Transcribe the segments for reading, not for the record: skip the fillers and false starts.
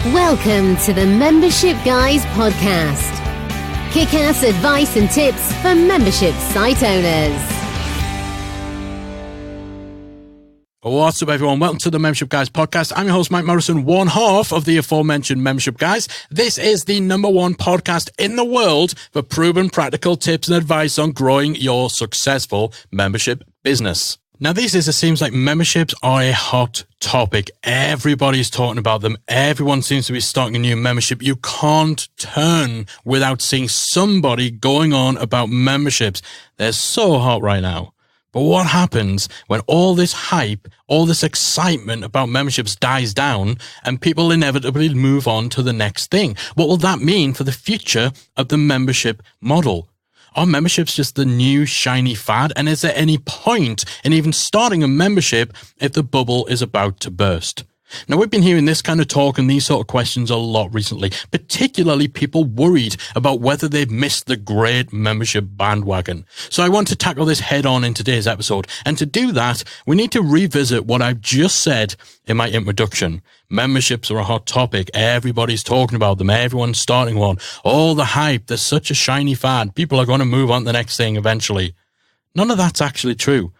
Welcome to the Membership Guys podcast. Kick-ass advice and tips for membership site owners. What's up, everyone? Welcome to the Membership Guys podcast. I'm your host, Mike Morrison, one half of the aforementioned Membership Guys. This is the #1 podcast in the world for proven practical tips and advice on growing your successful membership business. Now, these days, it seems like memberships are a hot topic. Everybody's talking about them. Everyone seems to be starting a new membership. You can't turn without seeing somebody going on about memberships. They're so hot right now. But what happens when all this hype, all this excitement about memberships dies down and people inevitably move on to the next thing? What will that mean for the future of the membership model? Are memberships just the new shiny fad? And is there any point in even starting a membership if the bubble is about to burst? Now, we've been hearing this kind of talk and these sort of questions a lot recently, particularly people worried about whether they've missed the great membership bandwagon. So I want to tackle this head on in today's episode. And to do that, we need to revisit what I've just said in my introduction. Memberships are a hot topic. Everybody's talking about them. Everyone's starting one. All the hype. There's such a shiny fad. People are going to move on to the next thing eventually. None of that's actually true.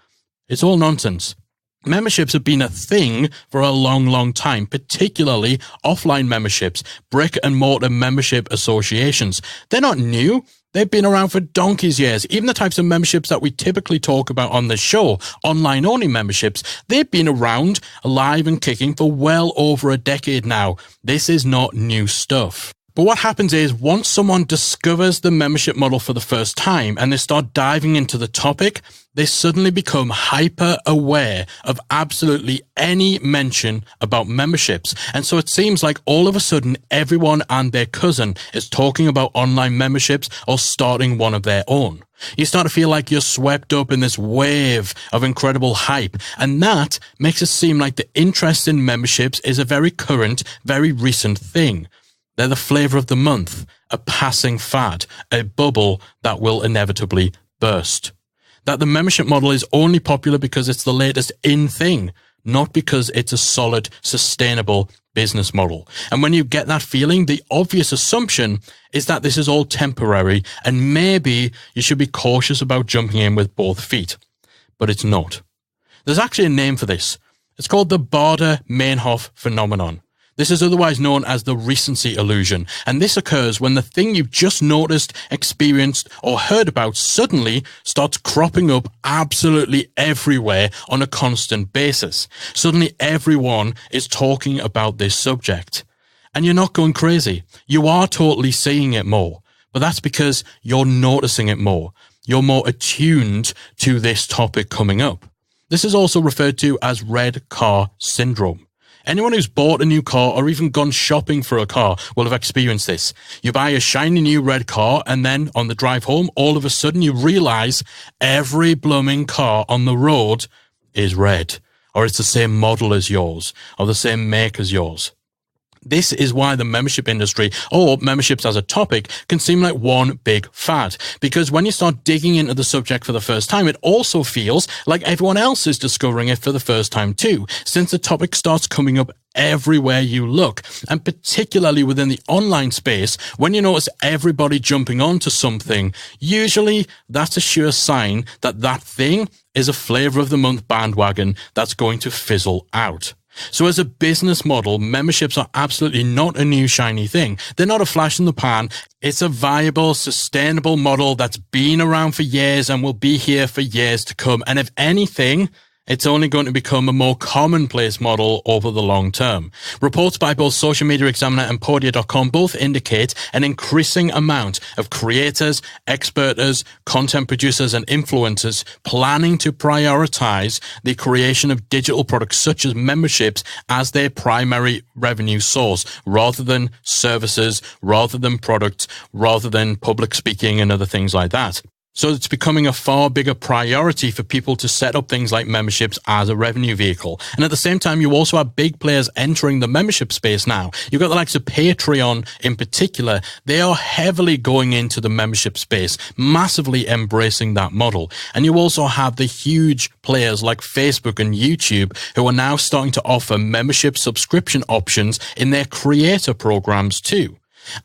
It's all nonsense. Memberships have been a thing for a long, long time, particularly offline memberships, brick and mortar membership associations. They're not new. They've been around for donkey's years. Even the types of memberships that we typically talk about on this show, online-only memberships, they've been around, alive and kicking for well over a decade now. This is not new stuff. But what happens is once someone discovers the membership model for the first time and they start diving into the topic, they suddenly become hyper aware of absolutely any mention about memberships. And so it seems like all of a sudden everyone and their cousin is talking about online memberships or starting one of their own. You start to feel like you're swept up in this wave of incredible hype. And that makes it seem like the interest in memberships is a very current, very recent thing. They're the flavor of the month, a passing fad, a bubble that will inevitably burst. That the membership model is only popular because it's the latest in thing, not because it's a solid, sustainable business model. And when you get that feeling, the obvious assumption is that this is all temporary and maybe you should be cautious about jumping in with both feet. But it's not. There's actually a name for this. It's called the Baader-Meinhof phenomenon. This is otherwise known as the recency illusion, and this occurs when the thing you've just noticed, experienced, or heard about suddenly starts cropping up absolutely everywhere on a constant basis. Suddenly everyone is talking about this subject. And you're not going crazy. You are totally seeing it more, but that's because you're noticing it more. You're more attuned to this topic coming up. This is also referred to as red car syndrome. Anyone who's bought a new car or even gone shopping for a car will have experienced this. You buy a shiny new red car and then on the drive home, all of a sudden you realize every blooming car on the road is red, or it's the same model as yours, or the same make as yours. This is why the membership industry, or memberships as a topic, can seem like one big fad. Because when you start digging into the subject for the first time, it also feels like everyone else is discovering it for the first time too, since the topic starts coming up everywhere you look. And particularly within the online space, when you notice everybody jumping onto something, usually that's a sure sign that that thing is a flavor of the month bandwagon that's going to fizzle out. So as a business model, memberships are absolutely not a new shiny thing. They're not a flash in the pan. It's a viable, sustainable model that's been around for years and will be here for years to come. And if anything, it's only going to become a more commonplace model over the long term. Reports by both Social Media Examiner and Podia.com both indicate an increasing amount of creators, experters, content producers, and influencers planning to prioritize the creation of digital products such as memberships as their primary revenue source, rather than services, rather than products, rather than public speaking and other things like that. So it's becoming a far bigger priority for people to set up things like memberships as a revenue vehicle. And at the same time, you also have big players entering the membership space now. You've got the likes of Patreon in particular. They are heavily going into the membership space, massively embracing that model. And you also have the huge players like Facebook and YouTube who are now starting to offer membership subscription options in their creator programs too.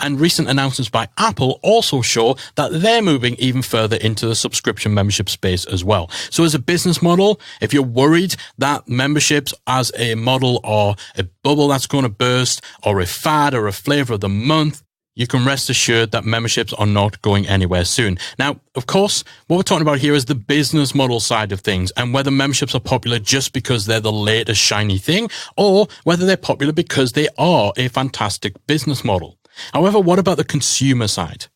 And recent announcements by Apple also show that they're moving even further into the subscription membership space as well. So as a business model, if you're worried that memberships as a model are a bubble that's going to burst or a fad or a flavor of the month, you can rest assured that memberships are not going anywhere soon. Now, of course, what we're talking about here is the business model side of things and whether memberships are popular just because they're the latest shiny thing or whether they're popular because they are a fantastic business model. However, what about the consumer side?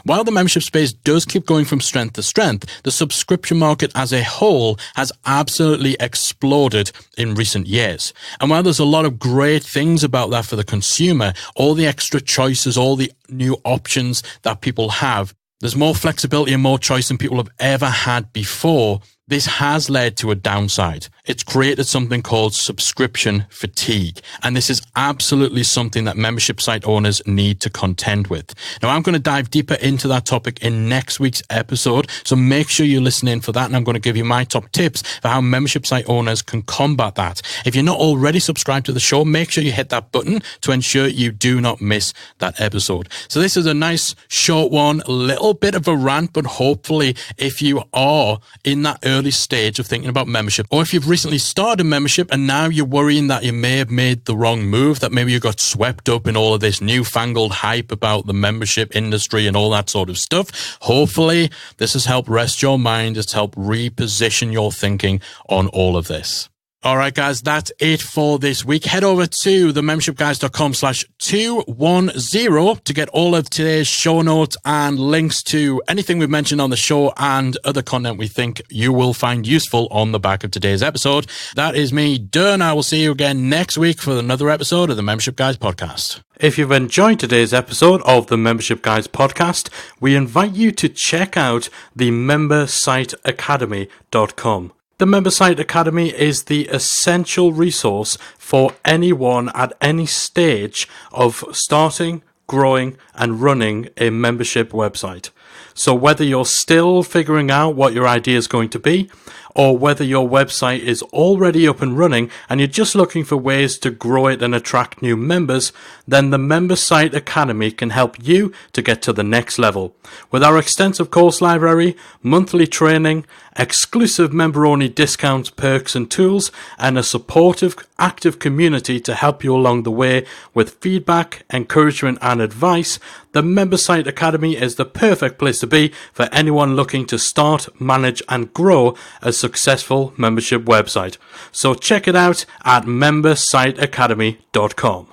While the membership space does keep going from strength to strength, the subscription market as a whole has absolutely exploded in recent years. And while there's a lot of great things about that for the consumer, all the extra choices, all the new options that people have, there's more flexibility and more choice than people have ever had before. This has led to a downside. It's created something called subscription fatigue. And this is absolutely something that membership site owners need to contend with. Now, I'm going to dive deeper into that topic in next week's episode. So make sure you listen in for that. And I'm going to give you my top tips for how membership site owners can combat that. If you're not already subscribed to the show, make sure you hit that button to ensure you do not miss that episode. So this is a nice short one, a little bit of a rant, but hopefully if you are in that early stage of thinking about membership, or if you've recently started a membership and now you're worrying that you may have made the wrong move, that maybe you got swept up in all of this newfangled hype about the membership industry and all that sort of stuff, hopefully this has helped rest your mind. It's helped reposition your thinking on all of this. All right, guys, that's it for this week. Head over to themembershipguys.com/210 to get all of today's show notes and links to anything we've mentioned on the show and other content we think you will find useful on the back of today's episode. That is me, Dern. I will see you again next week for another episode of the Membership Guys podcast. If you've enjoyed today's episode of the Membership Guys podcast, we invite you to check out the membersiteacademy.com. The Member Site Academy is the essential resource for anyone at any stage of starting, growing, and running a membership website. So whether you're still figuring out what your idea is going to be, or whether your website is already up and running and you're just looking for ways to grow it and attract new members, then the Member Site Academy can help you to get to the next level. With our extensive course library, monthly training, exclusive member-only discounts, perks and tools, and a supportive, active community to help you along the way with feedback, encouragement and advice, the Member Site Academy is the perfect place to be for anyone looking to start, manage and grow a successful membership website. So check it out at membersiteacademy.com.